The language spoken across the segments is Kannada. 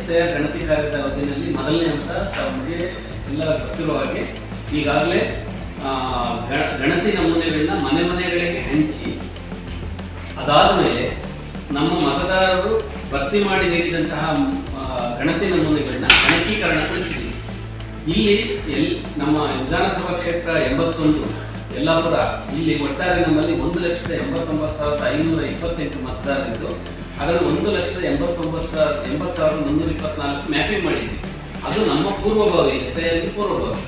ಎಸ್ಐ ಗಣತಿ ಕಾರ್ಯದ ಅವಧಿಯಲ್ಲಿ ಮೊದಲನೇ ಹಂತ ತಮಗೆ ಎಲ್ಲ ಗೊತ್ತಿರುವ ಹಾಗೆ ಈಗಾಗಲೇ ಗಣತಿ ನಮೂನೆಗಳನ್ನ ಮನೆ ಮನೆಗಳಿಗೆ ಹಂಚಿ ಅದಾದ ಮೇಲೆ ನಮ್ಮ ಮತದಾರರು ಭರ್ತಿ ಮಾಡಿ ನೀಡಿದಂತಹ ಗಣತಿ ನಮೂನೆಗಳನ್ನ ಗಣಕೀಕರಣಗೊಳಿಸಿದ್ದೀವಿ. ಇಲ್ಲಿ ನಮ್ಮ ವಿಧಾನಸಭಾ ಕ್ಷೇತ್ರ 81 ಯಲ್ಲಾಪುರ, ಇಲ್ಲಿ ಒಟ್ಟಾರೆ ನಮ್ಮಲ್ಲಿ 1,89,528 ಮತದಾರರಿದ್ದು ಅದರಲ್ಲಿ 1,89,80,324 ಮ್ಯಾಪಿಂಗ್ ಮಾಡಿದ್ವಿ. ಅದು ನಮ್ಮ ಪೂರ್ವಭಾವಿ ಎಸ್ಐಯಲ್ಲಿ ಪೂರ್ವಭಾವಿ.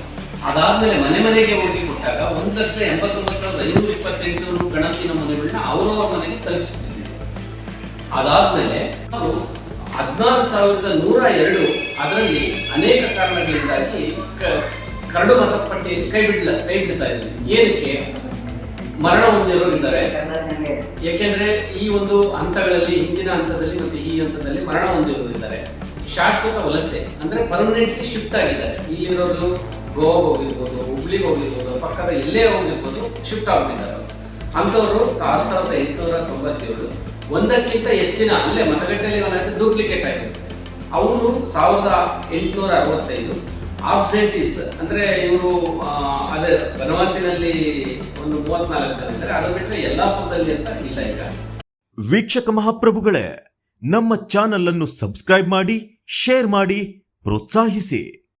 ಅದಾದ್ಮೇಲೆ ಮನೆ ಮನೆಗೆ ಹೋಗಿ ಕೊಟ್ಟಾಗ 1,89,528 ಗಣತಿ ನಮೂನೆಗಳನ್ನ ಅವರವರ ಮನೆಗೆ ತಲುಪಿಸುತ್ತಿದ್ದೀವಿ. ಅದಾದ್ಮೇಲೆ ನಾವು 16,102 ಅದರಲ್ಲಿ ಅನೇಕ ಕಾರಣಗಳಿಂದಾಗಿ ಕರಡು ಮತಪಟ್ಟಿ ಕೈ ಬಿಡ್ತಾ ಇದ್ದೀವಿ. ಏನಕ್ಕೆ? ಮರಣ ಹೊಂದಿರೋರಿದ್ದಾರೆ. ಯಾಕೆಂದ್ರೆ ಈ ಒಂದು ಹಂತಗಳಲ್ಲಿ, ಹಿಂದಿನ ಹಂತದಲ್ಲಿ ಮತ್ತೆ ಈ ಹಂತದಲ್ಲಿ ಮರಣ ಹೊಂದಿರೋರಿದ್ದಾರೆ. ಶಾಶ್ವತ ವಲಸೆ ಅಂದ್ರೆ ಪರ್ಮನೆಂಟ್ಲಿ ಶಿಫ್ಟ್ ಆಗಿದ್ದಾರೆ. ಇಲ್ಲಿರೋದು ಗೋವಾ ಹೋಗಿರ್ಬೋದು, ಹುಬ್ಳಿಗೆ ಹೋಗಿರ್ಬೋದು, ಪಕ್ಕದ ಎಲ್ಲೇ ಹೋಗಿರ್ಬೋದು, ಶಿಫ್ಟ್ ಆಗ್ಬಿಟ್ಟಿದ್ದಾರೆ. ಅಂಥವ್ರು 6,897, ಒಂದಕ್ಕಿಂತ ಹೆಚ್ಚಿನ ಅಲ್ಲೇ ಮತಗಟ್ಟೆಯಲ್ಲಿ ಏನಾಯ್ತು ಡೂಪ್ಲಿಕೇಟ್ ಆಗಿರುತ್ತೆ. ಅವರು 1,865 ಆಬ್ಸೆಂಟೀಸ್ ಅಂದ್ರೆ ಇವರು ಅದೇ ಬನವಾಸಿನಲ್ಲಿ ಒಂದು 34 ಜನ ಇದ್ದಾರೆ. ಅದು ಬಿಟ್ಟರೆ ಯಲ್ಲಾಪುರದಲ್ಲಿ ಅಂತ ಇಲ್ಲ. ಈಗ ವೀಕ್ಷಕ ಮಹಾಪ್ರಭುಗಳೇ, ನಮ್ಮ ಚಾನಲ್ ಅನ್ನು ಸಬ್ಸ್ಕ್ರೈಬ್ ಮಾಡಿ, ಶೇರ್ ಮಾಡಿ, ಪ್ರೋತ್ಸಾಹಿಸಿ.